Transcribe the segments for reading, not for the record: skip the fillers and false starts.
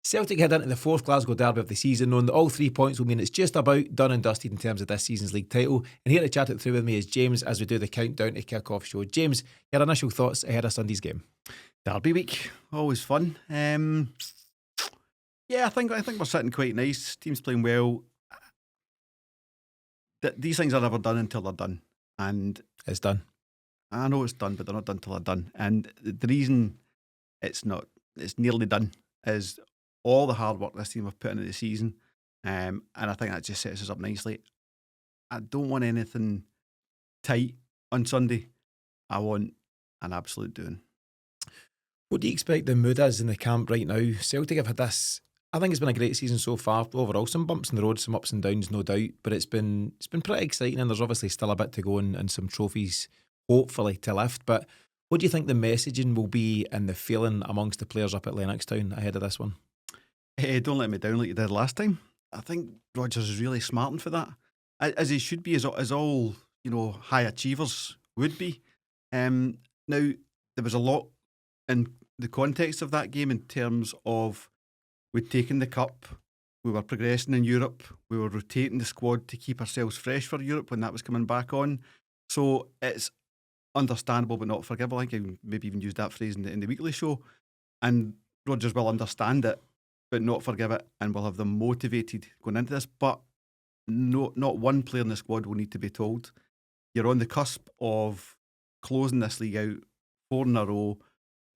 Celtic head into the fourth Glasgow derby of the season, knowing that all 3 points will mean it's just about done and dusted in terms of this season's league title. And here to chat it through with me is James as we do the countdown to kick-off show. James, your initial thoughts ahead of Sunday's game? Derby week, always fun. Yeah, I think we're sitting quite nice. Team's playing well. These things are never done until they're done, and it's done. I know it's done, but they're not done until they're done. And the reason it's nearly done is all the hard work this team have put into the season, and I think that just sets us up nicely. I don't want anything tight on Sunday. I want an absolute doing. What do you expect the mood is in the camp right now? Celtic have had this, I think it's been a great season so far overall. Some bumps in the road, some ups and downs, no doubt, but it's been pretty exciting, and there's obviously still a bit to go and some trophies hopefully to lift. But what do you think the messaging will be and the feeling amongst the players up at Lennoxtown ahead of this one? Hey, don't let me down like you did last time. I think Rodgers is really smarting for that, as he should be, as all high achievers would be. Now there was a lot in the context of that game in terms of we'd taken the cup, we were progressing in Europe, we were rotating the squad to keep ourselves fresh for Europe when that was coming back on. So it's understandable but not forgivable. I think I maybe even used that phrase in the weekly show. And Rodgers will understand it but not forgive it, and will have them motivated going into this. But not one player in the squad will need to be told, you're on the cusp of closing this league out 4 in a row,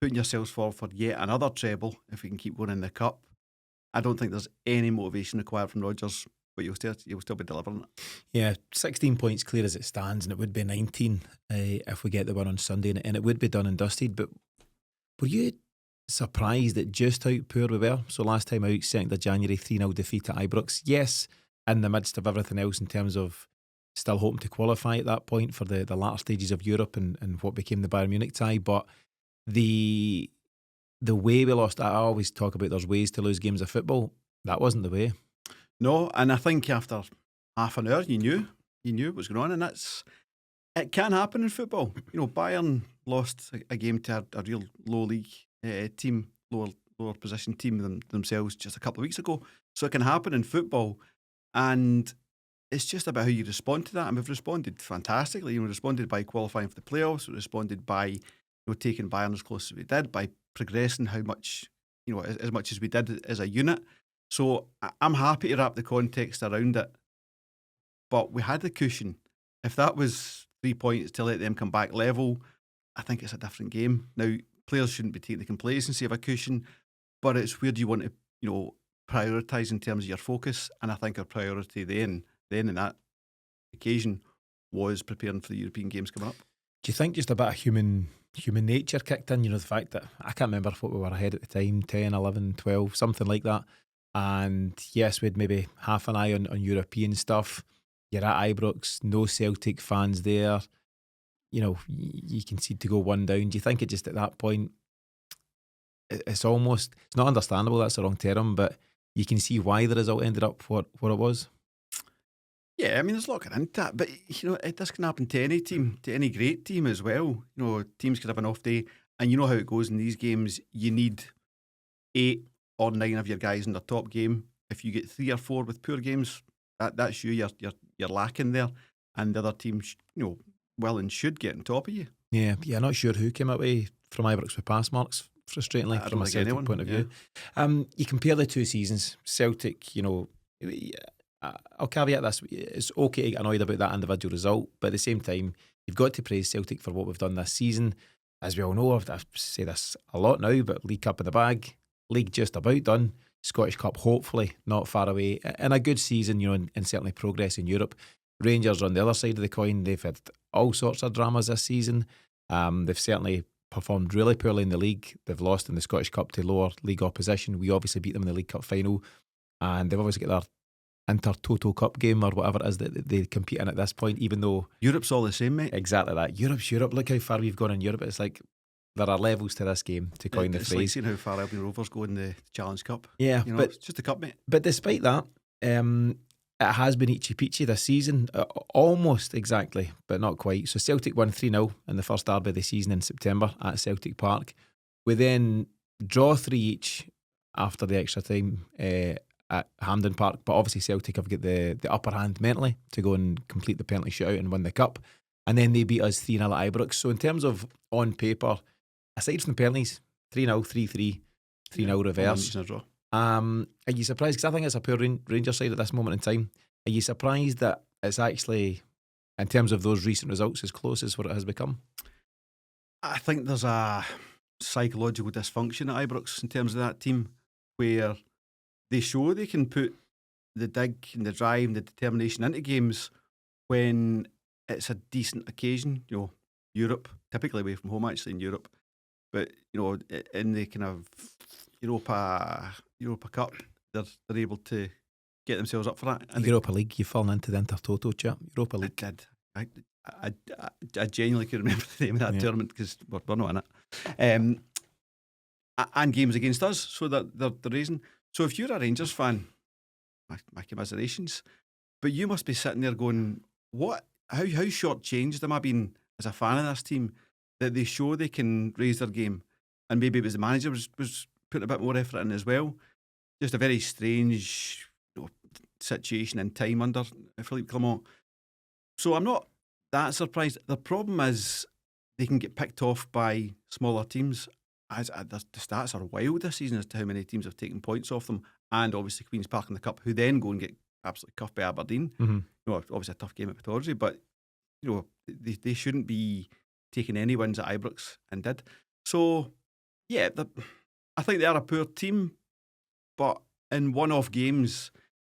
putting yourselves forward for yet another treble if we can keep winning the cup. I don't think there's any motivation required from Rodgers, but you'll still be delivering it. Yeah, 16 points clear as it stands, and it would be 19 if we get the win on Sunday, and it would be done and dusted. But were you surprised at just how poor we were? So last time out, 2nd of January, 3-0 defeat at Ibrox. Yes, in the midst of everything else in terms of still hoping to qualify at that point for the latter stages of Europe and what became the Bayern Munich tie. But the way we lost, I always talk about there's ways to lose games of football. That wasn't the way. No, and I think after half an hour you knew what was going on, and it can happen in football. Bayern lost a game to a real low league team, lower position team themselves just a couple of weeks ago. So it can happen in football, and it's just about how you respond to that. And we've responded fantastically. We responded by qualifying for the playoffs. We responded by taking Bayern as close as we did, by progressing how much, as much as we did as a unit. So I'm happy to wrap the context around it. But we had the cushion. If that was 3 points to let them come back level, I think it's a different game. Now, players shouldn't be taking the complacency of a cushion, but it's where do you want to, prioritise in terms of your focus. And I think our priority then in that occasion was preparing for the European games coming up. Do you think just a bit of human nature kicked in? The fact that I can't remember what we were ahead at the time, 10, 11, 12, something like that. And yes, we had maybe half an eye on European stuff. You're at Ibrox, no Celtic fans there. You concede to go 1 down. Do you think it just at that point, it's not understandable, that's the wrong term, but you can see why the result ended up what it was? Yeah, I mean, there's a lot into that, but this can happen to any team, to any great team as well. Teams could have an off day, and you know how it goes in these games. You need 8 or 9 of your guys in their top game. If you get 3 or 4 with poor games, that's you're lacking there, and the other team, will and should get on top of you. Yeah, not sure who came away from Ibrox with pass marks, frustratingly, from a Celtic point of view. You compare the 2 seasons, Celtic, I'll caveat this, it's okay to get annoyed about that individual result, but at the same time, you've got to praise Celtic for what we've done this season. As we all know, I've said this a lot now, but League Cup in the bag, League just about done, Scottish Cup hopefully not far away, and a good season, and certainly progress in Europe. Rangers on the other side of the coin, they've had all sorts of dramas this season. They've certainly performed really poorly in the league. They've lost in the Scottish Cup to lower league opposition. We obviously beat them in the League Cup final, and they've obviously got their Inter-Toto Cup game or whatever it is that they compete in at this point, even though Europe's all the same, mate. Exactly that. Europe's Europe. Look how far we've gone in Europe. It's like there are levels to this game, to coin the phrase. It's like seeing how far Albion Rovers go in the Challenge Cup. Yeah, but it's just a cup, mate. But despite that, it has been itchy peachy this season, almost exactly, but not quite. So Celtic won 3-0 in the first derby of the season in September at Celtic Park. We then draw 3 each after the extra time at Hampden Park, but obviously Celtic have got the upper hand mentally to go and complete the penalty shootout and win the cup, and then they beat us 3-0 at Ibrox. So in terms of on paper, aside from the penalties, 3-0, 3-3, 3-0 reverse. Are you surprised? Because I think it's a poor Rangers side at this moment in time. Are you surprised that it's actually, in terms of those recent results, as close as what it has become? I think there's a psychological dysfunction at Ibrox in terms of that team, where they show they can put the dig and the drive and the determination into games when it's a decent occasion. Europe, typically away from home, actually in Europe, but in the kind of Europa Cup, they're able to get themselves up for that. And Europa League, you've fallen into the Intertoto chat. Europa League. I did. I genuinely can remember the name of that tournament because we're not in it. And games against us, so that the reason. So if you're a Rangers fan, my commiserations, but you must be sitting there going, "What? How shortchanged am I being as a fan of this team that they show they can raise their game?" And maybe it was the manager was putting a bit more effort in as well. Just a very strange situation and time under Philippe Clement. So I'm not that surprised. The problem is they can get picked off by smaller teams. The stats are wild this season as to how many teams have taken points off them, and obviously Queen's Park in the Cup, who then go and get absolutely cuffed by Aberdeen. Mm-hmm. Obviously a tough game at Pittodrie, but they shouldn't be taking any wins at Ibrox and did. So yeah, I think they are a poor team, but in one-off games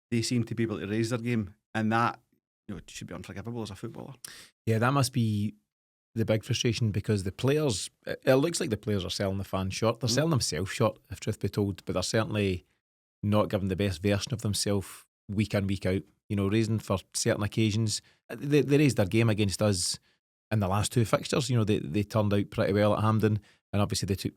they seem to be able to raise their game, and that should be unforgivable as a footballer. Yeah, that must be the big frustration, because the players, it looks like the players are selling the fans short. They're selling themselves short, if truth be told, but they're certainly not giving the best version of themselves week in, week out. Raising for certain occasions. They raised their game against us in the last two fixtures. They turned out pretty well at Hampden, and obviously they took,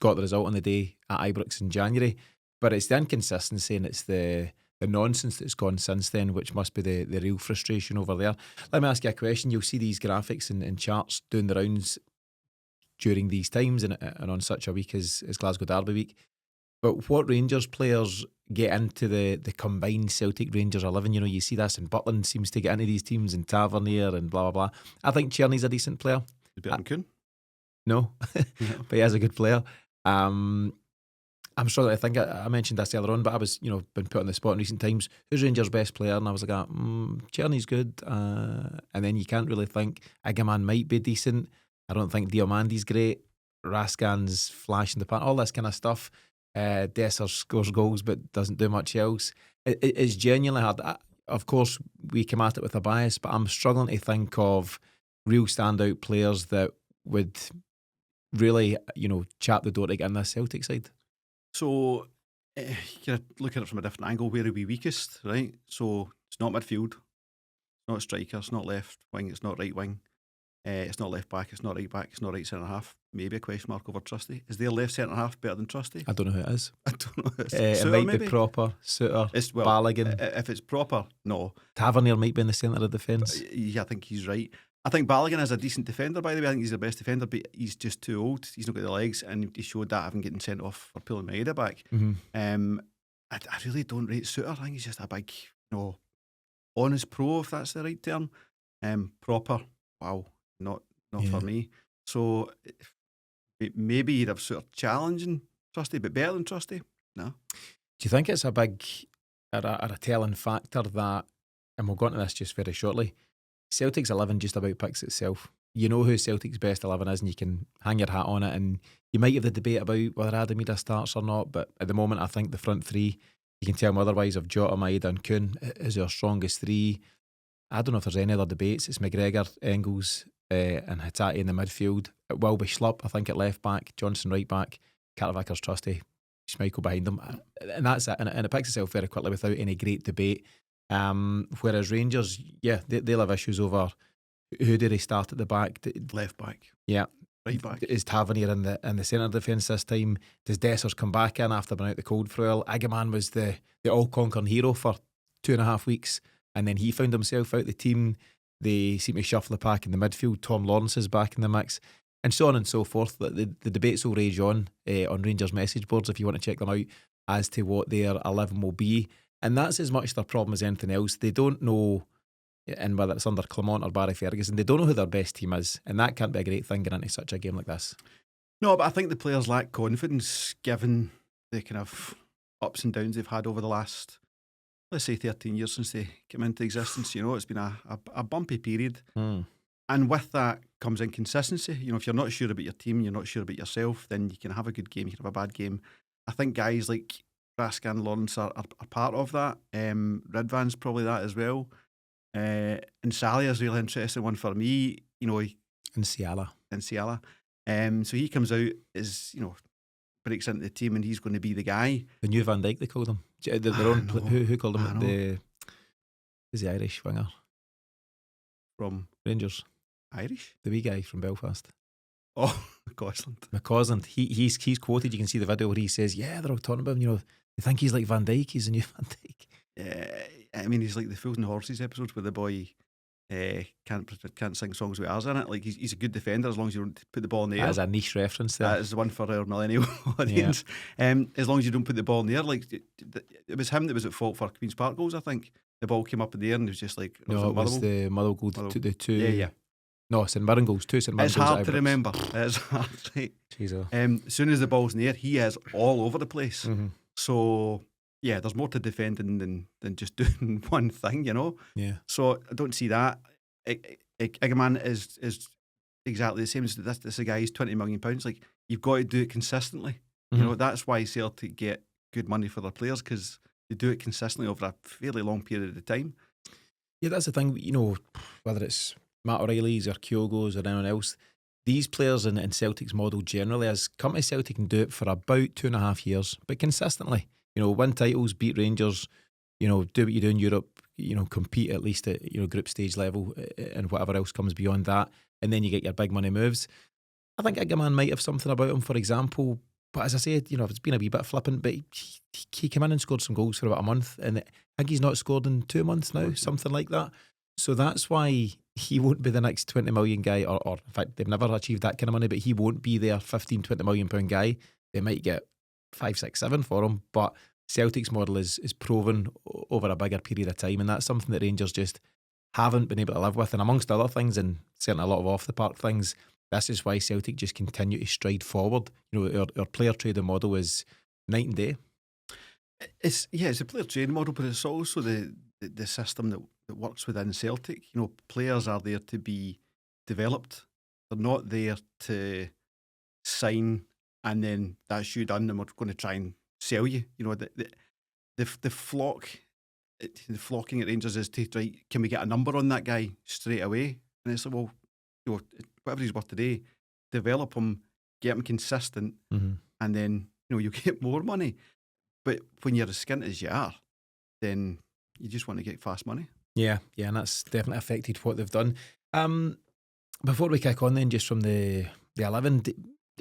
got the result on the day at Ibrox in January. But it's the inconsistency and it's the nonsense that's gone since then, which must be the real frustration over there. Let me ask you a question. You'll see these graphics and charts doing the rounds during these times and on such a week as Glasgow Derby week. But what Rangers players get into the combined Celtic Rangers 11? You see this, and Butland seems to get into these teams, and Tavernier and blah, blah, blah. I think Czerny's a decent player. Better than Kuhn? No, but he is a good player. I'm sure that I think I mentioned this earlier on, but I was, been put on the spot in recent times. Who's Rangers' best player? And I was like, Czerny's good. And then you can't really think. Agaman might be decent. I don't think Diomandi's great. Raskan's flash in the pan, all this kind of stuff. Dessers scores goals but doesn't do much else. It's genuinely hard. Of course, we come at it with a bias, but I'm struggling to think of real standout players that would really, chap the door to get in this Celtic side. So, you can look at it from a different angle. Where are we weakest, right? So, it's not midfield, it's not striker, it's not left wing, it's not right wing, it's not left back, it's not right back, it's not right centre half. Maybe a question mark over Trusty. Is their left centre half better than Trusty? I don't know who it is. I don't know who it is. It might be Proper, Suter, Balogun. If it's Proper, no. Tavernier might be in the centre of defence. Yeah, I think he's right. I think Balogun is a decent defender, by the way. I think he's the best defender, but he's just too old. He's not got the legs, and he showed that having getting sent off for pulling Maeda back. Mm-hmm. I really don't rate Suter. I think he's just a big, honest pro, if that's the right term. Proper, wow, not for me. So maybe you'd have Suter challenging Trusty, but better than Trusty? No. Do you think it's a big, or a telling factor that, and we'll go into this just very shortly, Celtic's 11 just about picks itself. You know who Celtic's best 11 is, and you can hang your hat on it, and you might have the debate about whether Arne Engels starts or not, but at the moment I think the front three, you can tell me otherwise, of Jota, Maeda and Kuhn is our strongest three. I don't know if there's any other debates. It's McGregor, Engels and Hatate in the midfield. It will be Schlupp, I think, at left back, Johnson right back, Carter-Vickers, Trusty, Schmeichel behind them, and that's it. And it picks itself very quickly without any great debate. Whereas Rangers, they'll have issues over who do they start at the back? Left back. Yeah. Right back. Is Tavernier in the centre defence this time? Does Dessers come back in after being out the cold for a while? Agaman was the all-conquering hero for 2.5 weeks, and then he found himself out the team. They seem to shuffle the pack in the midfield. Tom Lawrence is back in the mix. and so on and so forth. The debates will rage on Rangers message boards if you want to check them out as to what their 11 will be. And that's as much their problem as anything else. They don't know, and whether it's under Clement or Barry Ferguson, they don't know who their best team is. And that can't be a great thing going into such a game like this. No, but I think the players lack confidence given the kind of ups and downs they've had over the last, let's say, 13 years since they came into existence. It's been a bumpy period. And with that comes inconsistency. If you're not sure about your team, you're not sure about yourself, then you can have a good game, you can have a bad game. I think guys like Raskin and Lawrence are part of that. Ridvan's probably that as well. And Salia is a really interesting one for me. And Ciala. So he comes out as, breaks into the team and he's going to be the guy. The new Van Dijk, they called him. Who called him? Who's the Irish winger? From Rangers. Irish? The wee guy from Belfast. Oh, McCausland. He's quoted. You can see the video where he says, "Yeah, they're all talking about him. They think he's like Van Dijk. He's a new Van Dijk." Yeah, I mean, he's like the Fools and Horses episodes where the boy can't sing songs with ours in it. Like he's a good defender as long as you don't put the ball in the air. That's a niche reference there. That is the one for our millennial audience. Yeah. As long as you don't put the ball in the air, like it was him that was at fault for Queen's Park goals. I think the ball came up in the air and it was just like it was the Motherwell goal to the two. Yeah. No, St Mirren goals. Two St Mirren goals. It's hard to remember. It's hard. Right? As soon as the ball's in the air, he is all over the place. Mm-hmm. So yeah, there's more to defending than just doing one thing, Yeah. So I don't see that. Iggerman is exactly the same as this. This guy is £20 million. Like you've got to do it consistently. Mm-hmm. That's why Celtic get good money for their players because they do it consistently over a fairly long period of time. Yeah, that's the thing. Whether it's Matt O'Reilly's or Kyogo's or anyone else, these players in Celtic's model generally has come to Celtic and do it for about 2.5 years, but consistently. Win titles, beat Rangers, do what you do in Europe, compete at least at group stage level and whatever else comes beyond that, and then you get your big money moves. I think Iggerman might have something about him, for example, but as I said, it's been a wee bit flippant, but he came in and scored some goals for about a month, and I think he's not scored in 2 months now, something like that. So that's why he won't be the next 20 million guy, or in fact, they've never achieved that kind of money, but he won't be their 15, 20 million pound guy. They might get 5, 6, 7 for him, but Celtic's model is proven over a bigger period of time, and that's something that Rangers just haven't been able to live with. And amongst other things, and certainly a lot of off-the-park things, this is why Celtic just continue to stride forward. Our player trading model is night and day. It's a player trading model, but it's also the system that works within Celtic. Players are there to be developed. They're not there to sign and then that's you done and we're going to try and sell you. The flocking at Rangers is to right, can we get a number on that guy straight away? And it's like, well, whatever he's worth today, develop him, get him consistent, and then you get more money. But when you're as skint as you are, then you just want to get fast money. Yeah, and that's definitely affected what they've done. Before we kick on then, just from the 11,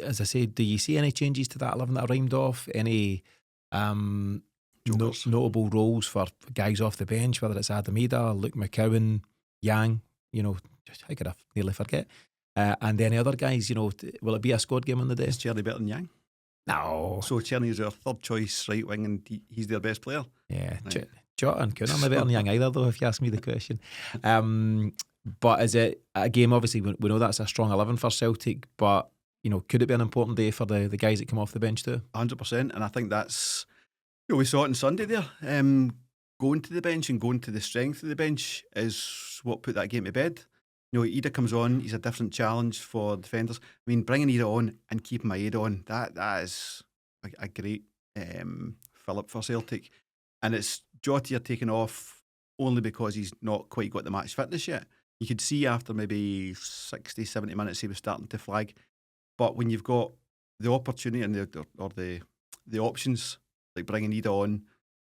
as I said, do you see any changes to that 11 that are rhymed off? Any notable roles for guys off the bench, whether it's Daizen Maeda, Luke McCowan, Yang, how could I nearly forget? And any other guys, will it be a squad game on the day? Is Cherny better than Yang? No. So Cherny is our third choice right wing and he's their best player? Yeah, right. Jota and Jeffrey Schlupp are better than Yang either, though, if you ask me the question. But is it a game, obviously, we know that's a strong 11 for Celtic, but, could it be an important day for the guys that come off the bench too? 100%, and I think that's, we saw it on Sunday there. Going to the bench and going to the strength of the bench is what put that game to bed. Ida comes on, he's a different challenge for defenders. I mean, bringing Ida on and keeping Maeda on, that is a great fill-up for Celtic. And it's Jota you're taking off only because he's not quite got the match fitness yet. You could see after maybe 60, 70 minutes he was starting to flag. But when you've got the opportunity and the options, like bringing Ida on,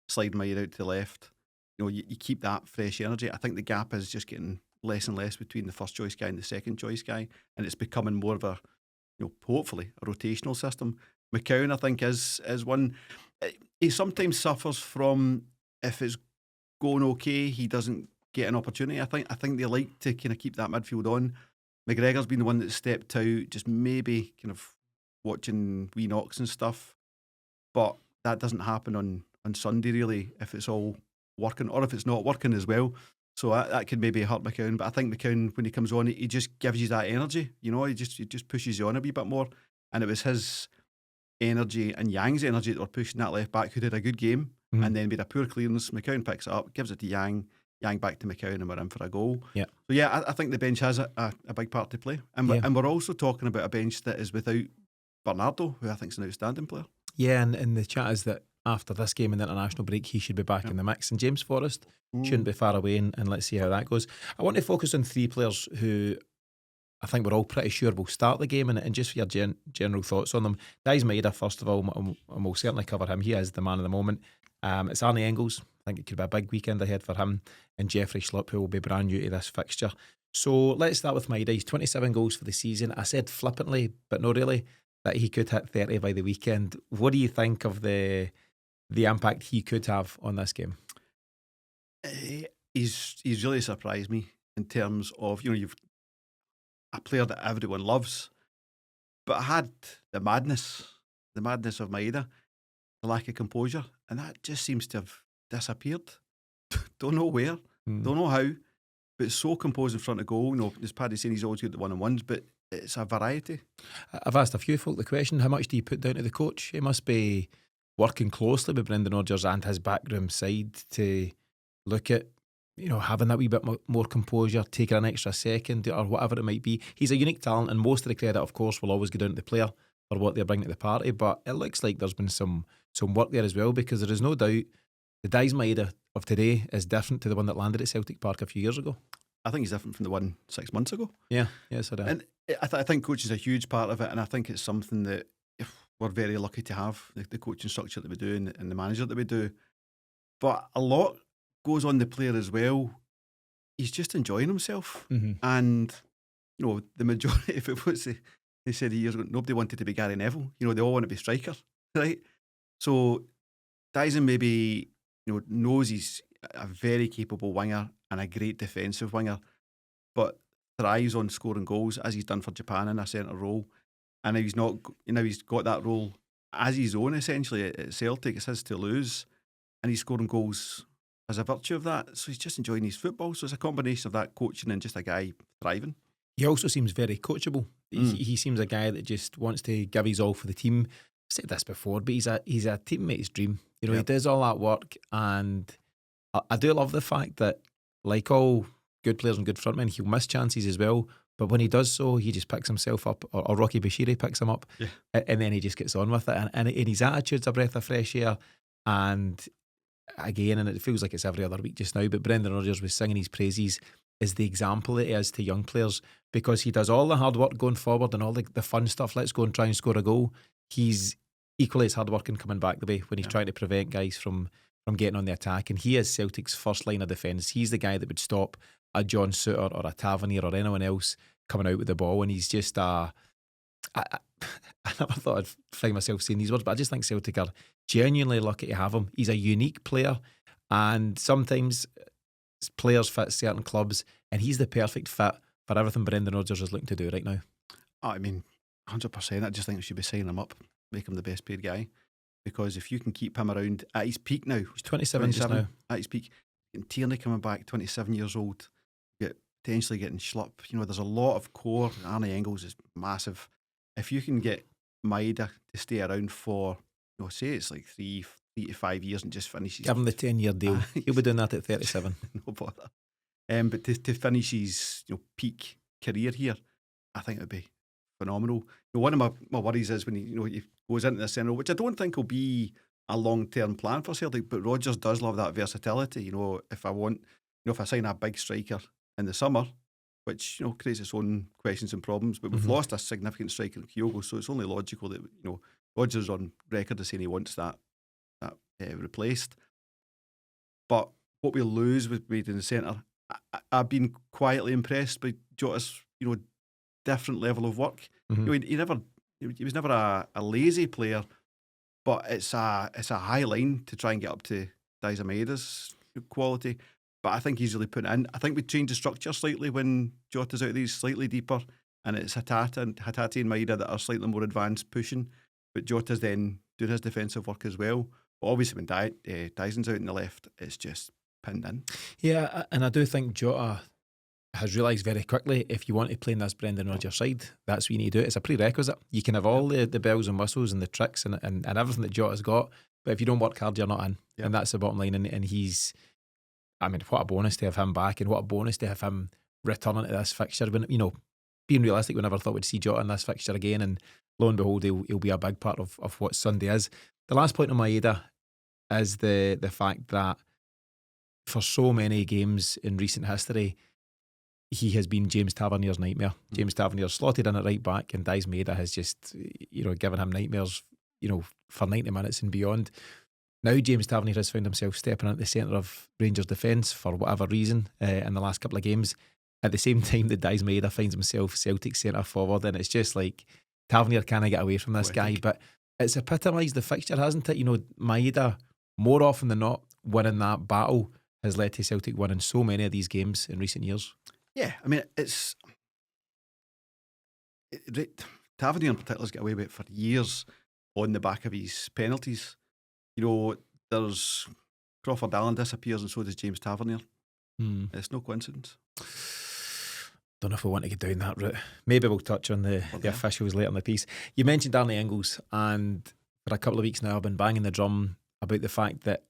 sliding Maeda out to the left, you keep that fresh energy. I think the gap is just getting less and less between the first choice guy and the second choice guy, and it's becoming more of a, hopefully a rotational system. McCowan, I think, is one. He sometimes suffers from, if it's going okay, he doesn't get an opportunity. I think they like to kind of keep that midfield on, McGregor's been the one that stepped out, just maybe kind of watching wee knocks and stuff. But that doesn't happen on Sunday, really, if it's all working or if it's not working as well. So that could maybe hurt McCown. But I think McCown, when he comes on, he just gives you that energy. You know, he just pushes you on a wee bit more. And it was his energy and Yang's energy that were pushing that left back, who did a good game and then made a poor clearance. McCown picks it up, gives it to Yang back to McCown, and we're in for a goal. Yeah. So yeah, I think the bench has a big part to play. And we're also talking about a bench that is without Bernardo, who I think is an outstanding player. Yeah, and the chat is that after this game in the international break, he should be back in the mix. And James Forrest shouldn't be far away, and let's see how that goes. I want to focus on three players who I think we're all pretty sure will start the game, and just for your general thoughts on them. Daizen Maeda, first of all, and we'll certainly cover him. He is the man of the moment. It's Arne Engels. I think it could be a big weekend ahead for him, and Jeffrey Schlupp, who will be brand new to this fixture. So let's start with Maeda. He's 27 goals for the season. I said flippantly, but no really, that he could hit 30 by the weekend. What do you think of the impact he could have on this game? He's really surprised me in terms of, you've a player that everyone loves, but I had the madness of Maeda, the lack of composure, and that just seems to have disappeared. Don't know where, don't know how, but so composed in front of goal. As Paddy's saying, he's always good at one-on-ones, but it's a variety. I've asked a few folk the question, how much do you put down to the coach? He must be working closely with Brendan Rodgers and his backroom side to look at, having that wee bit more composure, taking an extra second or whatever it might be. He's a unique talent, and most of the credit, of course, will always go down to the player for what they're bringing to the party, but it looks like there's been some work there as well, because there is no doubt the Daizen Maeda of today is different to the one that landed at Celtic Park a few years ago. I think he's different from the one 6 months ago. Yeah, yes, I do. And I think coaching is a huge part of it, and I think it's something that we're very lucky to have, the coaching structure that we do and the manager that we do. But a lot goes on the player as well. He's just enjoying himself. And, the majority of it was, they said years ago, nobody wanted to be Gary Neville. They all want to be striker, right? So Daizen maybe, knows he's a very capable winger and a great defensive winger, but thrives on scoring goals, as he's done for Japan in a centre role. And he's not, he's got that role as his own, essentially, at Celtic. It's his to lose. And he's scoring goals as a virtue of that. So he's just enjoying his football. So it's a combination of that coaching and just a guy thriving. He also seems very coachable. He seems a guy that just wants to give his all for the team. I've said this before, but he's a teammate's dream. He does all that work. And I do love the fact that, like all good players and good frontmen, he'll miss chances as well. But when he does so, he just picks himself up, or Rocky Bashiri picks him up, and then he just gets on with it. And his attitude's a breath of fresh air. And again, and it feels like it's every other week just now, but Brendan Rodgers was singing his praises as the example that he is to young players, because he does all the hard work going forward and all the fun stuff. Let's go and try and score a goal. He's equally as hard working coming back the way when he's trying to prevent guys from getting on the attack. And he is Celtic's first line of defence. He's the guy that would stop a John Souttar or a Tavernier or anyone else coming out with the ball. And he's just I never thought I'd find myself saying these words, but I just think Celtic are genuinely lucky to have him. He's a unique player, and sometimes players fit certain clubs, and he's the perfect fit for everything Brendan Rodgers is looking to do right now. I mean, 100%. I just think we should be signing him up, make him the best paid guy, because if you can keep him around at his peak now, he's 27 just now. At his peak, and Tierney coming back, 27 years old, potentially getting Schlupp. There's a lot of core. Arne Engels is massive. If you can get Maeda to stay around for, say it's like 3 to 5 years and just finish his... Give him the 10-year deal. He'll be doing that at 37. No bother. But to finish his peak career here, I think it would be phenomenal. One of my worries is when he goes into the centre, which I don't think will be a long-term plan for Celtic, but Rodgers does love that versatility. If I sign a big striker in the summer, which creates its own questions and problems, but we've lost a significant striker in Kyogo, so it's only logical that Rodgers is on record as saying he wants that replaced. But what we lose with Maeda in the centre, I've been quietly impressed by Jota's different level of work. He was never a lazy player, but it's a high line to try and get up to Daizen Maeda's quality. but I think he's really putting it in. I think we changed the structure slightly when Jota's out there. He's slightly deeper, and it's Hatate and Maeda that are slightly more advanced pushing, but Jota's then doing his defensive work as well. But obviously when Daizen's out in the left, it's just pinned in. Yeah, and I do think Jota has realised very quickly, if you want to play in this Brendan Rodgers side, that's what you need to do. It's a prerequisite. You can have all the bells and whistles and the tricks and everything that Jota's got, but if you don't work hard, you're not in. Yep. And that's the bottom line. And he's, I mean, what a bonus to have him back, and what a bonus to have him returning to this fixture. When, you know, being realistic, we never thought we'd see Jota in this fixture again, and lo and behold, he'll be a big part of what Sunday is. The last point on Maeda is the fact that for so many games in recent history, he has been James Tavernier's nightmare. James Tavernier slotted in at right back, and Daizen Maeda has just, you know, given him nightmares, you know, for 90 minutes and beyond. Now James Tavernier has found himself stepping into the centre of Rangers' defence for whatever reason in the last couple of games. At the same time that Daizen Maeda finds himself Celtic centre forward, and it's just like Tavernier can't get away from this guy. But it's epitomised the fixture, hasn't it? You know, Maeda, more often than not, winning that battle has led to Celtic winning so many of these games in recent years. Yeah, I mean, Tavernier in particular has got away with it for years on the back of his penalties. You know, there's Crawford Allen disappears and so does James Tavernier. It's no coincidence. Don't know if we want to get down that route. Maybe we'll touch on the officials later in the piece. You mentioned Arne Engels, and for a couple of weeks now I've been banging the drum about the fact that,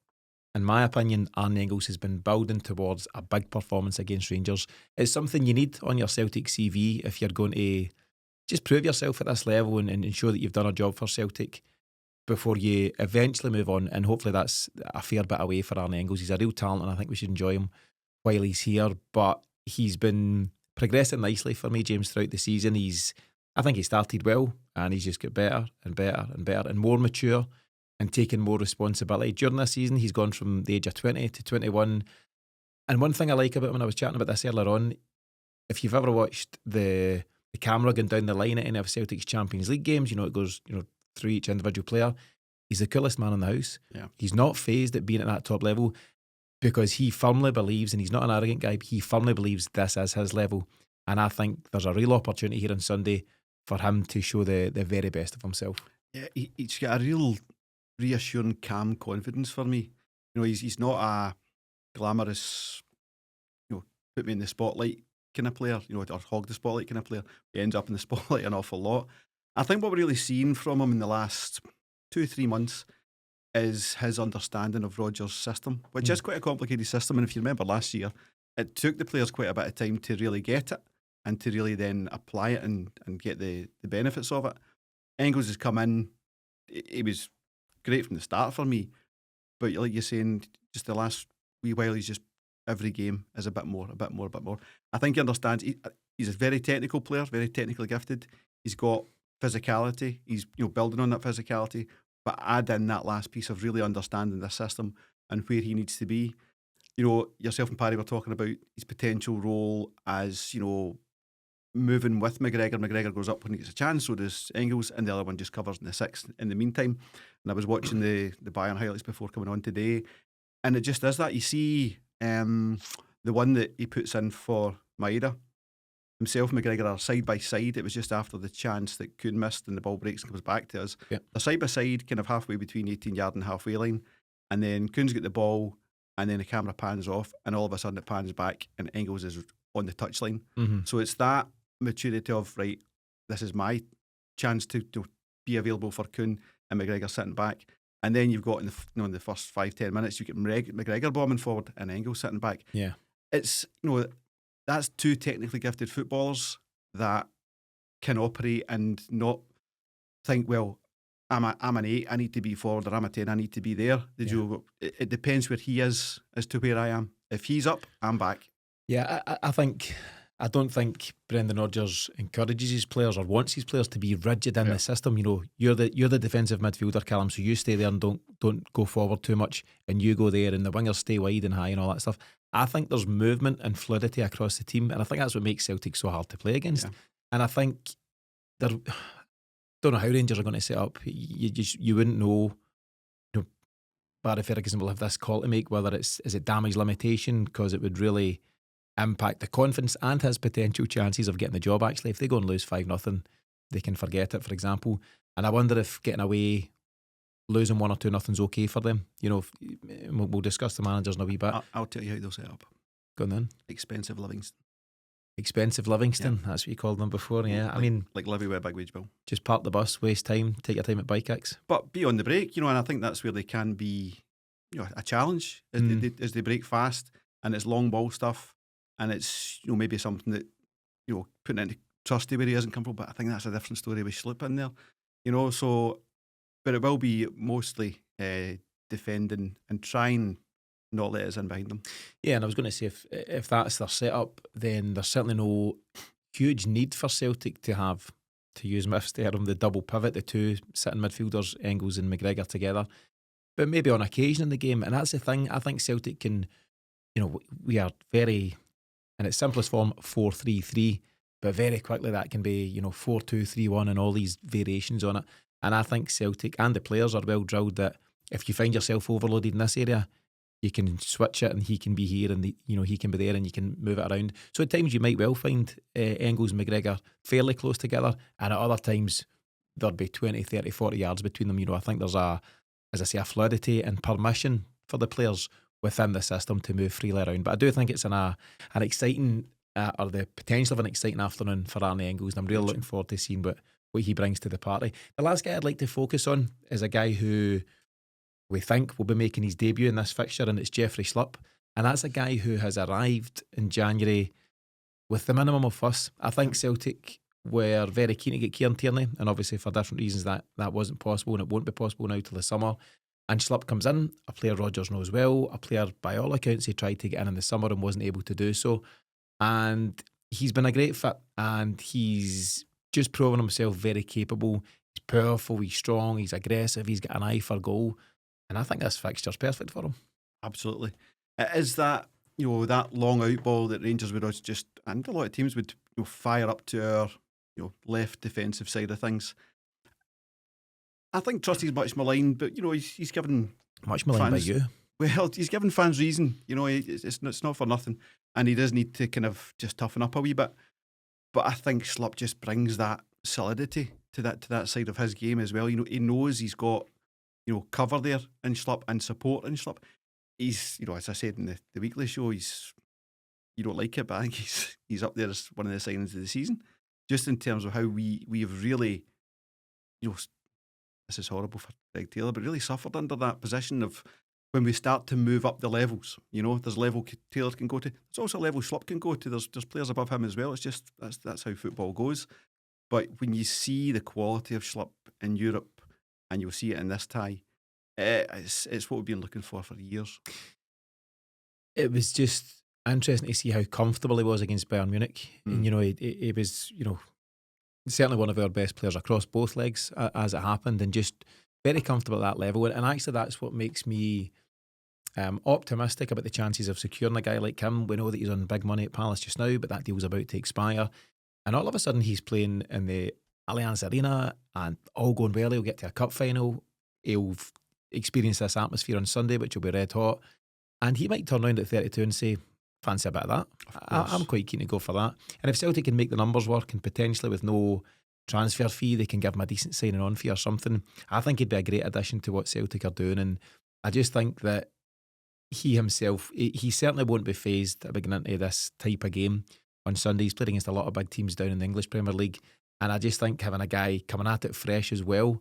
in my opinion, Arne Engels has been building towards a big performance against Rangers. It's something you need on your Celtic CV if you're going to just prove yourself at this level and show that you've done a job for Celtic before you eventually move on. And hopefully that's a fair bit away for Arne Engels. He's a real talent, and I think we should enjoy him while he's here. But he's been progressing nicely for me, James, throughout the season. I think he started well, and he's just got better and better and better and more mature and taking more responsibility. During this season, he's gone from the age of 20 to 21. And one thing I like about him, and I was chatting about this earlier on, if you've ever watched the camera going down the line at any of Celtic's Champions League games, you know, it goes, you know, through each individual player. He's the coolest man in the house. Yeah. He's not fazed at being at that top level because he firmly believes, and he's not an arrogant guy, he firmly believes this is his level. And I think there's a real opportunity here on Sunday for him to show the very best of himself. Yeah, he's got a real reassuring, calm confidence for me. You know, he's not a glamorous, you know, put me in the spotlight kind of player, you know, or hog the spotlight kind of player. He ends up in the spotlight an awful lot. I think what we're really seeing from him in the last 2-3 months is his understanding of Rodgers' system, which is quite a complicated system. And if you remember last year, it took the players quite a bit of time to really get it and to really then apply it and get the benefits of it. Engels has come in, he was great from the start for me, but like you're saying, just the last wee while, he's just, every game is a bit more. I think he understands, he's a very technical player, very technically gifted. He's got physicality, he's, you know, building on that physicality, but add in that last piece of really understanding the system and where he needs to be. You know, yourself and Paddy were talking about his potential role as, you know, moving with McGregor. McGregor goes up when he gets a chance, so does Engels, and the other one just covers in the sixth in the meantime. And I was watching the Bayern highlights before coming on today, and it just is that. You see the one that he puts in for Maeda, himself and McGregor are side by side. It was just after the chance that Kuhn missed and the ball breaks and comes back to us. Yeah. They're side by side, kind of halfway between 18-yard and halfway line, and then Kuhn's got the ball, and then the camera pans off, and all of a sudden it pans back, and Engels is on the touchline. So it's that maturity of, right, this is my chance to be available for Kuhn, and McGregor sitting back. And then you've got in the first 5-10 minutes, you get McGregor bombing forward and Engels sitting back. Yeah, it's, you know, that's two technically gifted footballers that can operate and not think, well, I'm an 8, I need to be forward, or I'm a 10, I need to be there. It depends where he is as to where I am. If he's up, I'm back. Yeah, I don't think Brendan Rodgers encourages his players or wants his players to be rigid in the system. You know, you're the defensive midfielder, Callum, so you stay there and don't go forward too much, and you go there, and the wingers stay wide and high and all that stuff. I think there's movement and fluidity across the team, and I think that's what makes Celtic so hard to play against. Yeah. And I think don't know how Rangers are going to set up. You wouldn't know, Barry Ferguson will have this call to make, whether is it damage limitation, because it would really impact the confidence and his potential chances of getting the job. Actually, if they go and lose 5-0, they can forget it, for example. And I wonder if getting away, losing 1 or 2-0's okay for them. You know, we'll discuss the managers in a wee bit. I'll tell you how they'll set up. Go on then. Expensive Livingston. Expensive Livingston, yeah. That's what you called them before, yeah. Like, I mean, like Livy with a big wage bill. Just park the bus, waste time, take your time at bike kicks. But be on the break, you know, and I think that's where they can be, you know, a challenge as they break fast, and it's long ball stuff, and it's, you know, maybe something that, you know, putting into Trusty where he isn't comfortable, but I think that's a different story with Schlupp in there, you know, so, but it will be mostly defending and trying not let us in behind them. Yeah, and I was going to say, if that's their setup, then there's certainly no huge need for Celtic to have, to use Miff's term, the double pivot, the two sitting midfielders, Engels and McGregor together. But maybe on occasion in the game, and that's the thing, I think Celtic can, you know, we are very, in its simplest form, 4-3-3, but very quickly that can be, you know, 4-2-3-1 and all these variations on it. And I think Celtic and the players are well drilled that if you find yourself overloaded in this area, you can switch it and he can be here and he can be there and you can move it around. So at times you might well find Engels and McGregor fairly close together, and at other times there'd be 20, 30, 40 yards between them. You know, I think there's a fluidity and permission for the players within the system to move freely around. But I do think it's an exciting or the potential of an exciting afternoon for Arne Engels, and I'm really looking forward to seeing what he brings to the party. The last guy I'd like to focus on is a guy who we think will be making his debut in this fixture, and it's Jeffrey Schlupp. And that's a guy who has arrived in January with the minimum of fuss. I think Celtic were very keen to get Kieran Tierney, and obviously for different reasons that wasn't possible, and it won't be possible now till the summer. And Schlupp comes in, a player Rodgers knows well, a player by all accounts he tried to get in the summer and wasn't able to do so. And he's been a great fit, and he's just proven himself very capable. He's powerful, he's strong, he's aggressive, he's got an eye for goal. And I think this fixture's perfect for him. Absolutely. It is that, you know, that long out ball that Rangers would just, and a lot of teams would, you know, fire up to our, you know, left defensive side of things. I think Trusty's much maligned, but, you know, he's given much maligned by you. Well, he's given fans reason. You know, it's not for nothing, and he does need to kind of just toughen up a wee bit. But I think Schlupp just brings that solidity to that side of his game as well. You know, he knows he's got, you know, cover there in Schlupp and support in Schlupp. He's, you know, as I said in the weekly show, you don't like it, but I think he's up there as one of the signings of the season, just in terms of how we have really, you know, this is horrible for Greg Taylor, but really suffered under that position of when we start to move up the levels. You know, there's a level Taylor can go to. There's also a level Schlupp can go to. There's players above him as well. It's just that's how football goes. But when you see the quality of Schlupp in Europe, and you'll see it in this tie, it's what we've been looking for years. It was just interesting to see how comfortable he was against Bayern Munich. And, you know, he was, you know, certainly one of our best players across both legs as it happened, and just very comfortable at that level. And actually that's what makes me optimistic about the chances of securing a guy like him. We know that he's on big money at Palace just now, but that deal's about to expire. And all of a sudden he's playing in the Allianz Arena and all going well. He'll get to a cup final. He'll experience this atmosphere on Sunday, which will be red hot. And he might turn around at 32 and say, fancy a bit of that. I'm quite keen to go for that. And if Celtic can make the numbers work, and potentially with no transfer fee, they can give him a decent signing on fee or something, I think he'd be a great addition to what Celtic are doing. And I just think that he himself, he certainly won't be phased at beginning into this type of game on Sunday. He's played against a lot of big teams down in the English Premier League. And I just think having a guy coming at it fresh as well,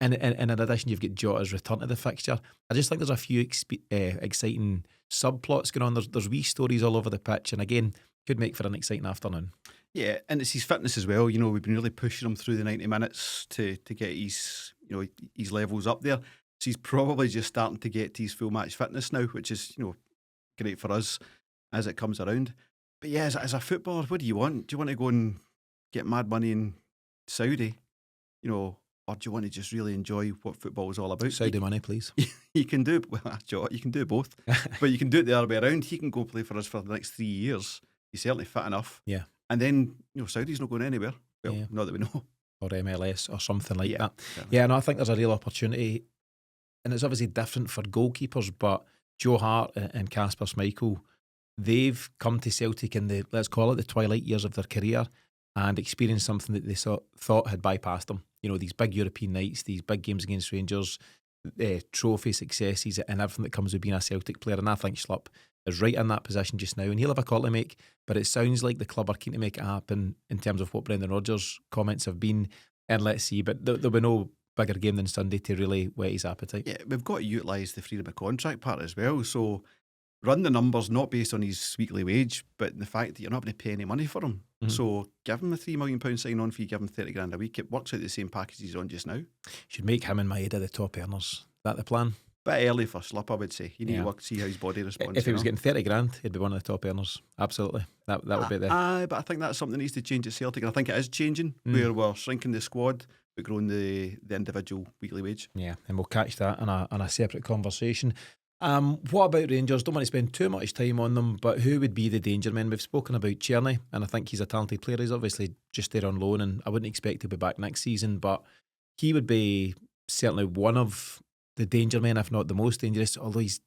and in addition you've got Jota's return to the fixture, I just think there's a few exciting subplots going on. There's wee stories all over the pitch, and again, could make for an exciting afternoon. Yeah, and it's his fitness as well. You know, we've been really pushing him through the 90 minutes to get his, you know, his levels up there. So he's probably just starting to get to his full match fitness now, which is, you know, great for us as it comes around. But yeah, as a footballer, what do you want? Do you want to go and get mad money in Saudi, you know, or do you want to just really enjoy what football is all about? Saudi money, please. You can do, well, you can do both, but you can do it the other way around. He can go play for us for the next 3 years. He's certainly fit enough. Yeah. And then, you know, Saudi's not going anywhere. Well, yeah. not that we know. Or MLS or something like that. Certainly. Yeah, no, I think there's a real opportunity. and it's obviously different for goalkeepers, but Joe Hart and Kasper Schmeichel, they've come to Celtic in the, let's call it, the twilight years of their career and experienced something that they thought had bypassed them. You know, these big European nights, these big games against Rangers, trophy successes, and everything that comes with being a Celtic player. And I think Schlupp is right in that position just now, and he'll have a call to make. But it sounds like the club are keen to make it happen in terms of what Brendan Rodgers' comments have been. And let's see, but there'll be no bigger game than Sunday to really whet his appetite. Yeah, we've got to utilise the freedom of contract part as well. So run the numbers not based on his weekly wage, but the fact that you're not going to pay any money for him. Mm-hmm. So give him a £3 million sign-on fee, give him 30 grand a week. It works out the same package he's on just now. Should make him and Maeda the top earners. Is that the plan? Bit early for Schlupp, I would say. You need to work, see how his body responds. If he was getting 30 grand, he'd be one of the top earners. Absolutely. That would be the... but I think that's something that needs to change at Celtic. And I think it is changing, where we're shrinking the squad but growing the individual weekly wage. Yeah, and we'll catch that on a separate conversation. What about Rangers? Don't want to spend too much time on them, but who would be the danger men? We've spoken about Tierney, and I think he's a talented player. He's obviously just there on loan, and I wouldn't expect he'll be back next season, but he would be certainly one of the danger men, if not the most dangerous, although he's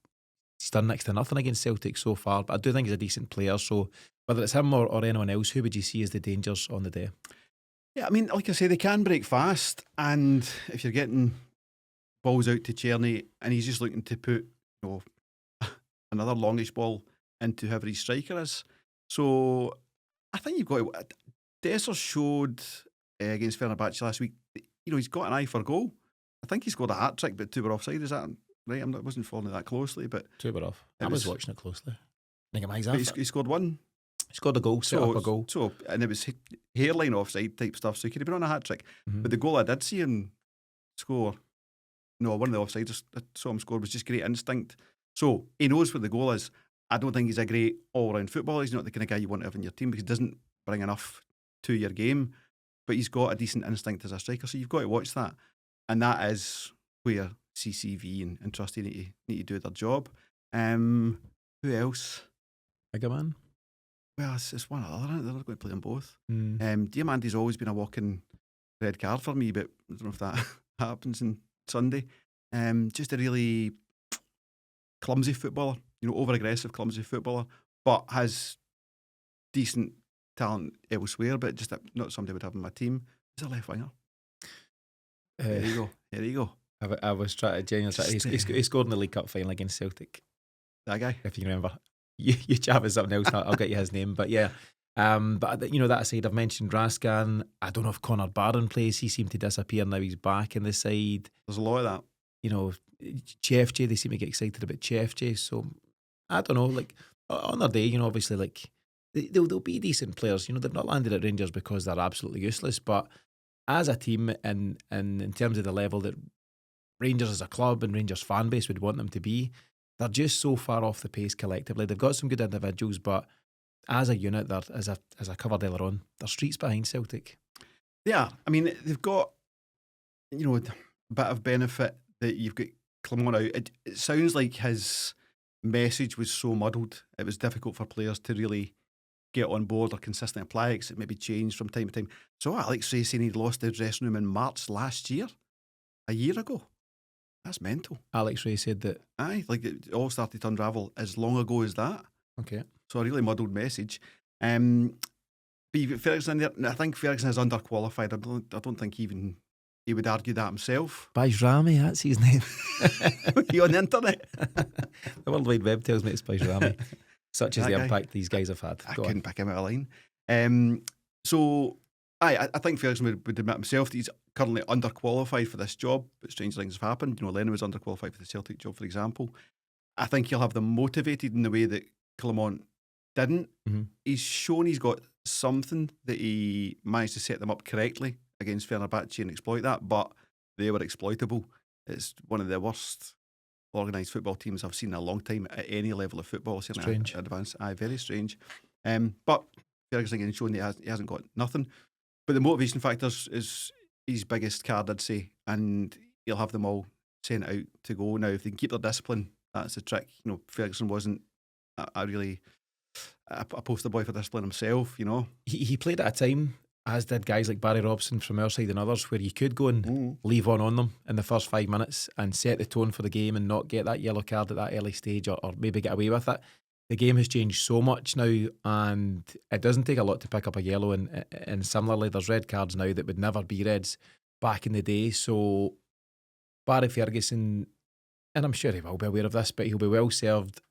done next to nothing against Celtic so far. But I do think he's a decent player, so whether it's him or anyone else, who would you see as the dangers on the day? Yeah, I mean, like I say, they can break fast, and if you're getting balls out to Tierney and he's just looking to put another longish ball into whoever his striker is. So I think you've got to... Dessers showed against Fenerbahce last week, he's got an eye for goal. I think he scored a hat-trick, but 2 were offside. Is that right? I wasn't following that closely, but... 2 were off. I was watching it closely. I think he scored 1. He scored a goal, set up a goal. So, and it was hairline offside type stuff, so he could have been on a hat-trick. Mm-hmm. But the goal I did see him score... No, one of the offsides I saw him score was just great instinct. So he knows what the goal is. I don't think he's a great all-round footballer. He's not the kind of guy you want to have in your team because he doesn't bring enough to your game. But he's got a decent instinct as a striker, so you've got to watch that. And that is where CCV and Trusty need to do their job. Who else? Agaman? Well, it's one other. They're not going to play them both. Diamante's always been a walking red card for me, but I don't know if that happens on Sunday. Just a really clumsy footballer, over-aggressive, clumsy footballer, but has decent talent elsewhere, but just not somebody I would have in my team. He's a left winger. There you go. I was trying to genuinely... He scored in the League Cup final against Celtic. That guy? If you remember. You chat with something else, I'll get you his name, but yeah. But that aside, I've mentioned Raskan. I don't know if Connor Barron plays. He seemed to disappear. Now he's back in the side. There's a lot of that. Chefj, they seem to get excited about Chefj. So I don't know. Like on their day, obviously, like they'll be decent players. They've not landed at Rangers because they're absolutely useless. But as a team, and in terms of the level that Rangers as a club and Rangers fan base would want them to be, they're just so far off the pace collectively. They've got some good individuals, but as a unit, they're, as I covered earlier on, they're streets behind Celtic. Yeah, I mean, they've got, a bit of benefit that you've got Clement out. It sounds like his message was so muddled, it was difficult for players to really get on board or consistently apply it, because it maybe changed from time to time. So Alex Ray saying he'd lost the dressing room in March last year, a year ago. That's mental. Alex Ray said that. Aye, like it all started to unravel as long ago as that. Okay. So a really muddled message. But you've got Ferguson there. I think Ferguson is underqualified. I don't think even he would argue that himself. Bajrami, that's his name. You on the internet? The World Wide Web tells me it's Bajrami. Such is the impact these guys have had. I couldn't pick him out of line. So I think Ferguson would admit himself that he's currently underqualified for this job, but strange things have happened. Lennon was underqualified for the Celtic job, for example. I think he'll have them motivated in the way that Clement didn't. Mm-hmm. He's shown he's got something, that he managed to set them up correctly against Fenerbahce and exploit that, but they were exploitable. It's one of the worst organised football teams I've seen in a long time at any level of football. Strange. Advanced. Very strange. But Ferguson again shown that he hasn't got nothing. But the motivation factors is his biggest card, I'd say, and he'll have them all sent out to go. Now, if they can keep their discipline, that's the trick. Ferguson wasn't a poster boy for discipline himself. He played at a time as did guys like Barry Robson from our side and others, where you could go and leave one on them in the first 5 minutes and set the tone for the game and not get that yellow card at that early stage, or maybe get away with it. The game has changed so much now, and it doesn't take a lot to pick up a yellow, and similarly there's red cards now that would never be reds back in the day. So Barry Ferguson, and I'm sure he will be aware of this, but he'll be well served.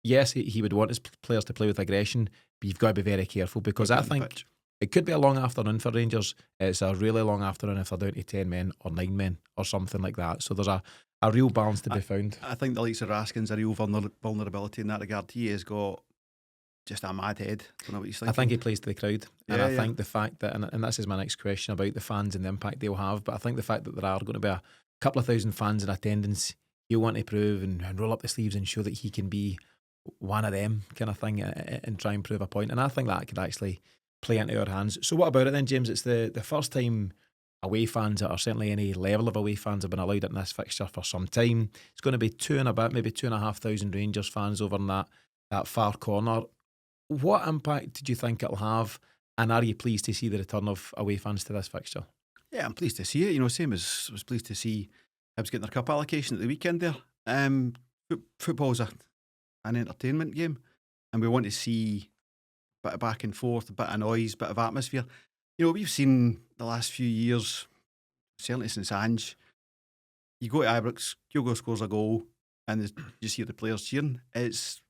Yes, he would want his players to play with aggression, but you've got to be very careful, because I think it could be a long afternoon for Rangers. It's a really long afternoon if they're down to 10 men or 9 men or something like that. So there's a real balance to be found. I think the likes of Raskin's a real vulnerability in that regard. He has got just a mad head. I don't know what he's thinking. I think he plays to the crowd. And I think the fact that, and this is my next question about the fans and the impact they'll have, but I think the fact that there are going to be a couple of thousand fans in attendance, he'll want to prove and roll up the sleeves and show that he can be one of them kind of thing, and try and prove a point. And I think that could actually play into our hands. So what about it then, James? It's the first time away fans, or certainly any level of away fans, have been allowed in this fixture for some time. It's going to be 2 and a bit, maybe 2,500 Rangers fans over in that far corner. What impact did you think it'll have, and are you pleased to see the return of away fans to this fixture? Yeah, I'm pleased to see it. Same as I was pleased to see Hibs getting their cup allocation at the weekend there. Football's an entertainment game, and we want to see a bit of back and forth, a bit of noise, a bit of atmosphere. We've seen the last few years, certainly since Ange, you go to Ibrox, Kyogo scores a goal, and you just hear the players cheering. It's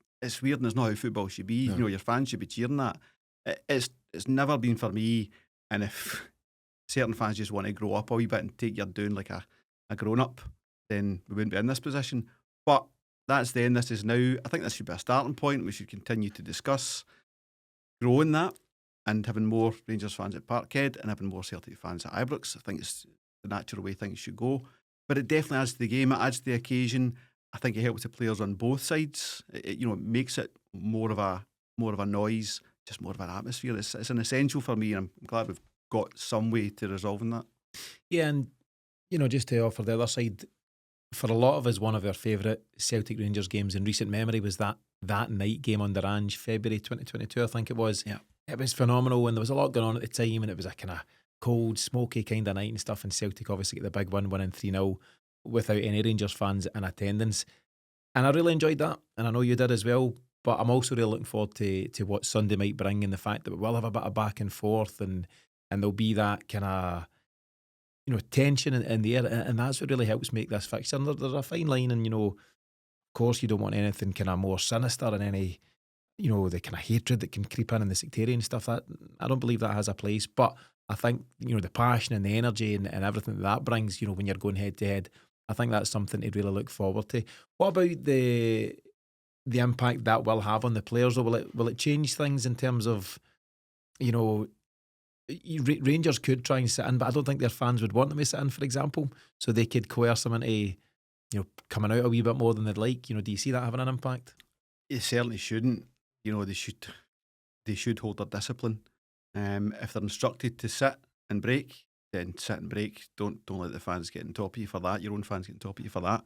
weird, and it's not how football should be. No. Your fans should be cheering that. It's never been for me, and if certain fans just want to grow up a wee bit and take your doing like a grown-up, then we wouldn't be in this position. But that's then, this is now. I think this should be a starting point. We should continue to discuss growing that and having more Rangers fans at Parkhead and having more Celtic fans at Ibrox. I think it's the natural way things should go. But it definitely adds to the game. It adds to the occasion. I think it helps the players on both sides. It makes it more of a noise, just more of an atmosphere. It's an essential for me, and I'm glad we've got some way to resolving that. Yeah, and just to offer the other side, for a lot of us, one of our favourite Celtic Rangers games in recent memory was that night game under Ange, February 2022, I think it was. Yeah. It was phenomenal, and there was a lot going on at the time, and it was a kind of cold, smoky kind of night and stuff, and Celtic obviously get the big win, winning 3-0 without any Rangers fans in attendance. And I really enjoyed that, and I know you did as well, but I'm also really looking forward to what Sunday might bring, and the fact that we will have a bit of back and forth, and there'll be that kind of tension in the air, and that's what really helps make this fixture. And there's a fine line, and of course you don't want anything kind of more sinister and any the kind of hatred that can creep in and the sectarian stuff. That I don't believe that has a place, but I think the passion and the energy and everything that brings, when you're going head to head, I think that's something to really look forward to. What about the impact that will have on the players, or will it change things in terms of Rangers could try and sit in, but I don't think their fans would want them to sit in, for example, so they could coerce them into coming out a wee bit more than they'd like. Do you see that having an impact? It certainly shouldn't. They should hold their discipline. If they're instructed to sit and break, then sit and break. Don't let the fans get on top of you for that. Your own fans get on top of you for that.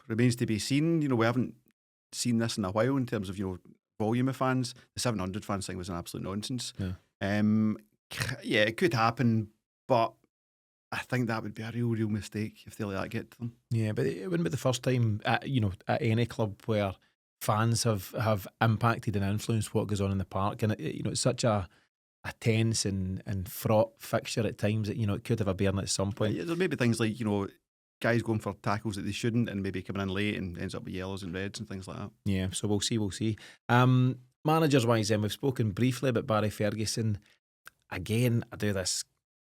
Remains to be seen. We haven't seen this in a while in terms of volume of fans. The 700 fans thing was an absolute nonsense. Yeah, it could happen, but I think that would be a real mistake if they let that get to them. Yeah, but it wouldn't be the first time at any club where fans have impacted and influenced what goes on in the park, and it's such a tense and fraught fixture at times that it could have a bearing at some point. Yeah, there may be things like guys going for tackles that they shouldn't and maybe coming in late and ends up with yellows and reds and things like that. Yeah, so we'll see. Managers wise, then, we've spoken briefly about Barry Ferguson. Again, I do this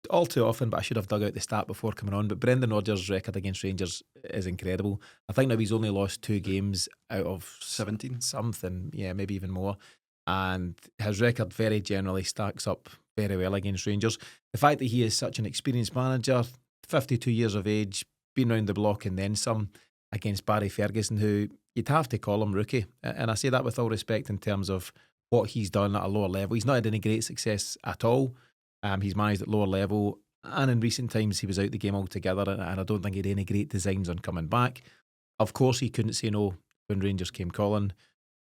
all too often, but I should have dug out the stat before coming on. But Brendan Rodgers' record against Rangers is incredible. I think now he's only lost 2 games out of 17 something, yeah, maybe even more. And his record very generally stacks up very well against Rangers. The fact that he is such an experienced manager, 52 years of age, been round the block and then some, against Barry Ferguson, who you'd have to call him rookie. And I say that with all respect in terms of what he's done at a lower level. He's not had any great success at all. He's managed at lower level, and in recent times he was out the game altogether, and I don't think he had any great designs on coming back. Of course, he couldn't say no when Rangers came calling.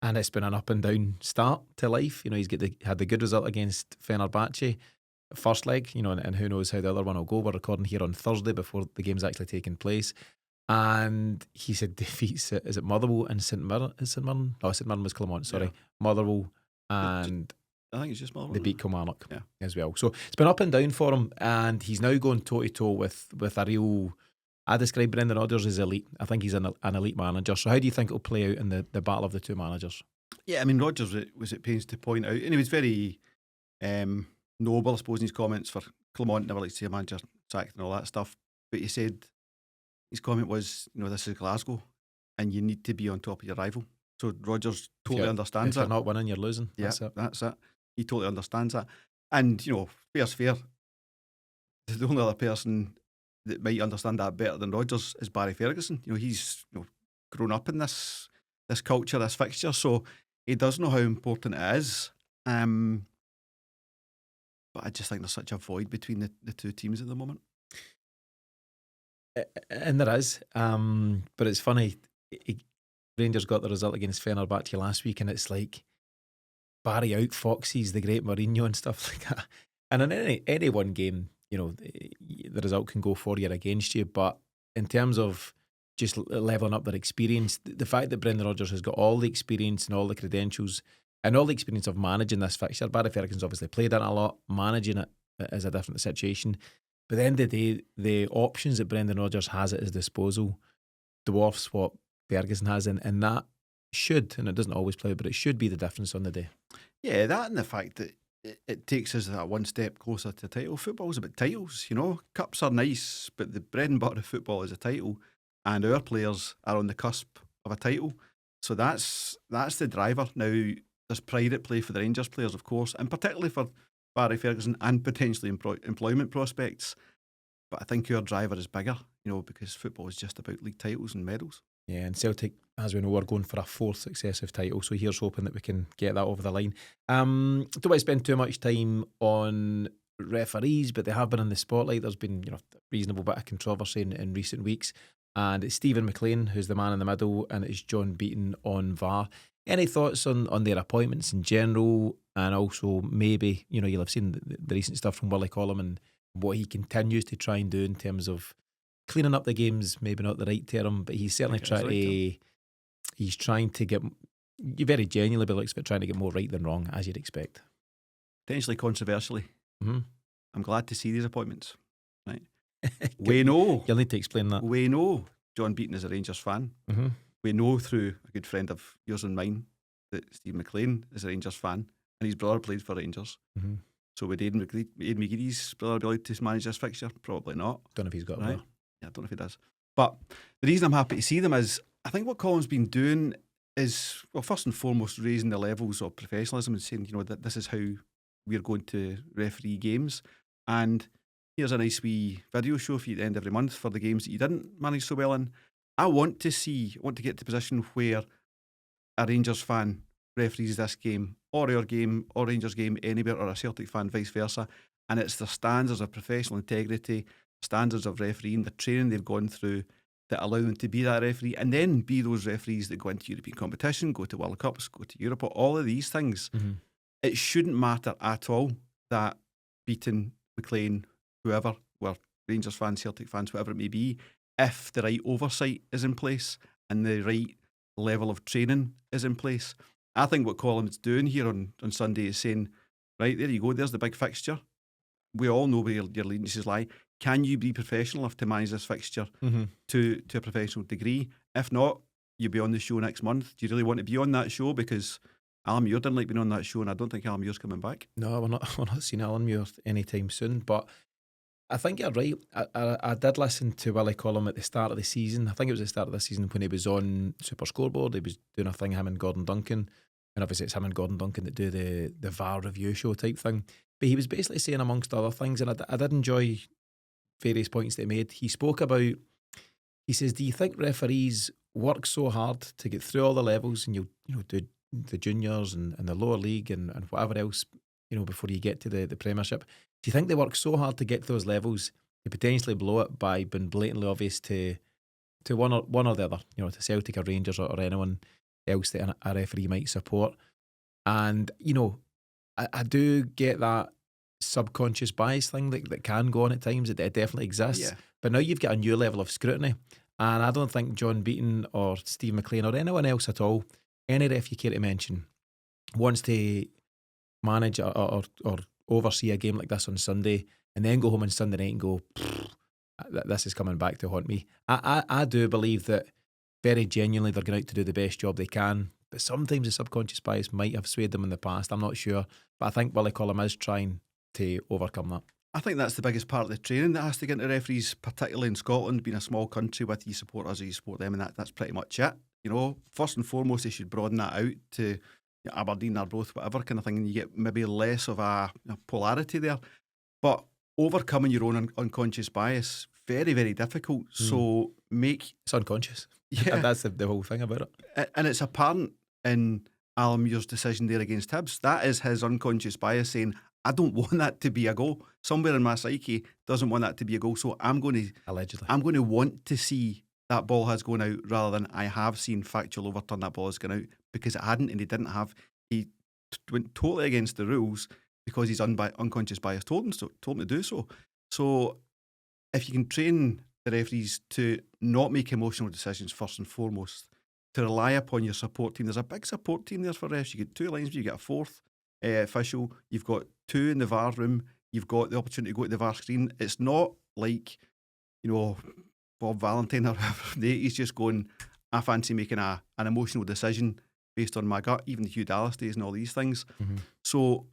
and it's been an up and down start to life. You know, he's had the good result against Fenerbahce, first leg, you know, and who knows how the other one will go. We're recording here on Thursday before the game's actually taking place. And he said defeats, is it Motherwell and St Mirren? St Mirren? No, St Mirren was Clermont, sorry. Yeah. Motherwell and I think it's just Motherwell. They beat Kilmarnock as well. So it's been up and down for him, and he's now going toe-to-toe with a real... I describe Brendan Rodgers as elite. I think he's an elite manager. So how do you think it'll play out in the battle of the two managers? Yeah, I mean, Rodgers was at pains to point out, and he was very noble, I suppose, in his comments for Clermont, never likes to see a manager sacked and all that stuff. But he said, his comment was, you know, this is Glasgow, and you need to be on top of your rival. So Rodgers totally understands that. If you're not winning, you're losing. Yeah, that's it. He totally understands that. And, you know, fair's fair. The only other person that might understand that better than Rodgers is Barry Ferguson. You know, he's grown up in this culture, this fixture, so he does know how important it is. But I just think there's such a void between the two teams at the moment. And there is. But it's funny, Rangers got the result against Fenerbahce last week, and it's like Barry out Foxes the great Mourinho and stuff like that. And in any one game, you know, the result can go for you or against you. But in terms of just leveling up their experience, the fact that Brendan Rodgers has got all the experience and all the credentials and all the experience of managing this fixture. Barry Ferguson's obviously played in it a lot. Managing it is a different situation. But at the end of the day, the options that Brendan Rodgers has at his disposal dwarfs what Ferguson has, and that should, and it doesn't always play, but it should be the difference on the day. Yeah, that and the fact that it takes us that one step closer to title. Football's about titles, you know. Cups are nice, but the bread and butter of football is a title, and our players are on the cusp of a title. So that's the driver. Now, there's pride at play for the Rangers players, of course, and particularly for Barry Ferguson and potentially employment prospects. But I think our driver is bigger, you know, because football is just about league titles and medals. Yeah, and Celtic, as we know, are going for a fourth successive title, so here's hoping that we can get that over the line. Don't want to spend too much time on referees, but they have been in the spotlight. There's been, you know, a reasonable bit of controversy in recent weeks, and it's Stephen McLean who's the man in the middle, and it's John Beaton on VAR. Any thoughts on their appointments in general, and also maybe, you know, you'll have seen the recent stuff from Willie Collum and what he continues to try and do in terms of cleaning up the games, maybe not the right term, but he's certainly trying to get, you very genuinely be looks, but trying to get more right than wrong, as you'd expect. Potentially controversially. Mm-hmm. I'm glad to see these appointments. Right? We know. You'll need to explain that. We know John Beaton is a Rangers fan. Mm-hmm. We know through a good friend of yours and mine that Steve McLean is a Rangers fan, and his brother played for Rangers. Mm-hmm. So would Aidan McGeady's brother be allowed to manage this fixture? Probably not. Don't know if he's got right. Yeah, I don't know if he does. But the reason I'm happy to see them is I think what Colin's been doing is, well, first and foremost, raising the levels of professionalism and saying, you know, that this is how we're going to referee games. And here's a nice wee video show for you at the end of every month for the games that you didn't manage so well in. I want to get to a position where a Rangers fan referees this game, or our game, or Rangers game anywhere, or a Celtic fan, vice versa. And it's the standards of professional integrity, standards of refereeing, the training they've gone through that allow them to be that referee, and then be those referees that go into European competition, go to World Cups, go to Europe, all of these things. Mm-hmm. It shouldn't matter at all that Beaton, McLean, whoever, were Rangers fans, Celtic fans, whatever it may be, if the right oversight is in place and the right level of training is in place. I think what Colin's doing here on Sunday is saying, right, there you go, there's the big fixture. We all know where your allegiances lie. Can you be professional enough to manage this fixture to a professional degree? If not, you'll be on the show next month. Do you really want to be on that show? Because Alan Muir didn't like being on that show, and I don't think Alan Muir's coming back. No, we're not seeing Alan Muir anytime soon. But I think you're right. I did listen to Willie Collum at the start of the season. I think it was the start of the season when he was on Super Scoreboard. He was doing a thing, him and Gordon Duncan. And obviously it's him and Gordon Duncan that do the VAR review show type thing. But he was basically saying, amongst other things, and I did enjoy various points that he made. He spoke about, he says, do you think referees work so hard to get through all the levels, and you do the juniors and the lower league and whatever else, you know, before you get to the Premiership? Do you think they work so hard to get to those levels to potentially blow it by being blatantly obvious to one or the other, you know, to Celtic or Rangers or anyone? else that a referee might support. And, you know, I do get that subconscious bias thing that can go on at times. It definitely exists. Yeah. But now you've got a new level of scrutiny. And I don't think John Beaton or Steve McLean or anyone else at all, any ref you care to mention, wants to manage or oversee a game like this on Sunday and then go home on Sunday night and go, this is coming back to haunt me. I do believe that very genuinely they're going out to do the best job they can, but sometimes the subconscious bias might have swayed them in the past. I'm not sure, but I think Willie Collum is trying to overcome that. I think that's the biggest part of the training that has to get into referees, particularly in Scotland, being a small country with you support us or you support them, and that's pretty much it. You know, first and foremost, they should broaden that out to Aberdeen, Arbroath, whatever kind of thing, and you get maybe less of a polarity there. But overcoming your own unconscious bias, very, very difficult. So it's unconscious. Yeah, that's the whole thing about it. And it's apparent in Alan Muir's decision there against Hibs. That is his unconscious bias saying, I don't want that to be a goal. Somewhere in my psyche doesn't want that to be a goal. So I'm going to want to see that ball has gone out rather than I have seen factual overturn that ball has gone out, because it hadn't and he didn't have. He went totally against the rules because his unconscious bias told him to do so. So if you can train the referees to not make emotional decisions first and foremost, to rely upon your support team. There's a big support team there for refs. You get 2 linesmen, you get a 4th official, you've got 2 in the VAR room, you've got the opportunity to go to the VAR screen. It's not like, you know, Bob Valentine or whoever, he's just going, I fancy making an emotional decision based on my gut, even the Hugh Dallas days and all these things. Mm-hmm. So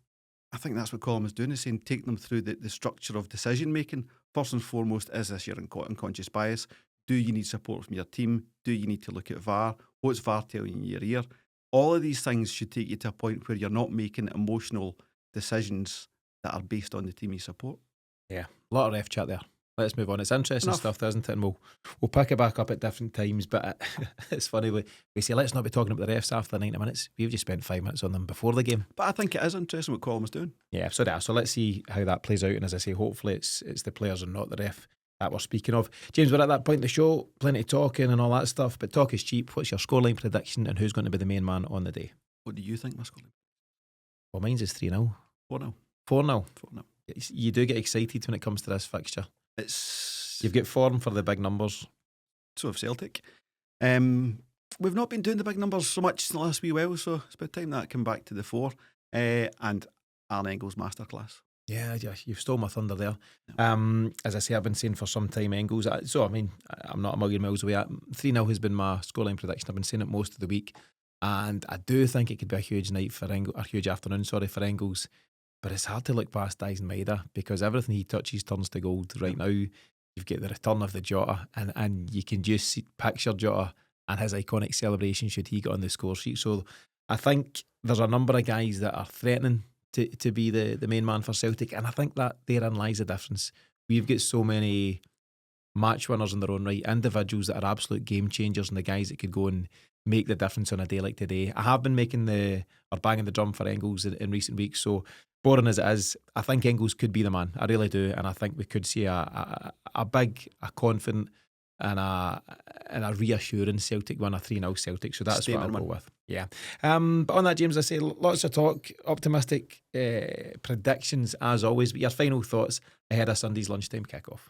I think that's what Colin is doing, is saying take them through the structure of decision making. First and foremost, is this your unconscious bias? Do you need support from your team? Do you need to look at VAR? What's VAR telling you in your ear? All of these things should take you to a point where you're not making emotional decisions that are based on the team you support. Yeah, a lot of ref chat there. Let's move on. It's interesting stuff, isn't it? And we'll pick it back up at different times. But it's funny, we say, let's not be talking about the refs after 90 minutes. We've just spent 5 minutes on them before the game. But I think it is interesting what Colin was doing. Yeah, so let's see how that plays out. And as I say, hopefully it's the players and not the ref that we're speaking of. James, we're at that point in the show, plenty of talking and all that stuff, but talk is cheap. What's your scoreline prediction and who's going to be the main man on the day? What do you think my scoreline? Well, mine's is 3-0. 4-0. 4-0. You do get excited when it comes to this fixture. You've got form for the big numbers. So have Celtic. We've not been doing the big numbers so much in the last wee while, so it's about time that came back to the 4. And Arne Engels masterclass. Yeah, you've stole my thunder there. As I say, I've been saying for some time Engels. So, I mean, I'm not a million miles away. 3-0 has been my scoreline prediction. I've been saying it most of the week. And I do think it could be a huge night for Engels, a huge afternoon, for Engels. But it's hard to look past Daizen Maeda because everything he touches turns to gold right now. You've got the return of the Jota, and you can just picture Jota and his iconic celebration should he get on the score sheet. So I think there's a number of guys that are threatening to be the main man for Celtic, and I think that therein lies the difference. We've got so many match winners in their own right, individuals that are absolute game changers and the guys that could go and make the difference on a day like today. I have been banging the drum for Engels in recent weeks, so boring as it is, I think Engels could be the man. I really do, and I think we could see a big, a confident and a reassuring Celtic win, a 3-0 Celtic. So that's what I'll go with. Yeah. But on that, James, I say lots of talk, optimistic predictions as always. But your final thoughts ahead of Sunday's lunchtime kickoff?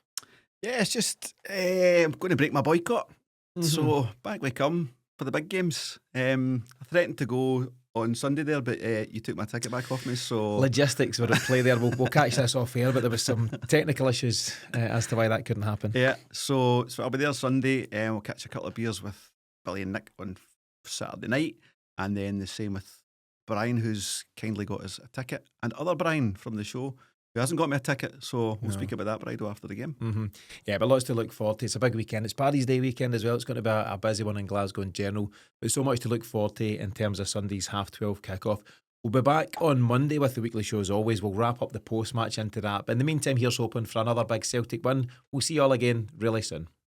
Yeah, it's just I'm going to break my boycott. Mm-hmm. So back we come for the big games. I threatened to go on Sunday there, but you took my ticket back off me. So logistics were at play there. We'll catch this off air, but there was some technical issues as to why that couldn't happen. Yeah, so I'll be there Sunday, and we'll catch a couple of beers with Billy and Nick on Saturday night, and then the same with Brian, who's kindly got us a ticket, and other Brian from the show who hasn't got me a ticket, so we'll speak about that Friday after the game. Mm-hmm. Yeah, but lots to look forward to. It's a big weekend. It's Paddy's Day weekend as well. It's going to be a busy one in Glasgow in general, but so much to look forward to in terms of Sunday's 12:30 kickoff. We'll be back on Monday with the weekly show as always. We'll wrap up the post-match into that. But in the meantime, here's hoping for another big Celtic win. We'll see you all again really soon.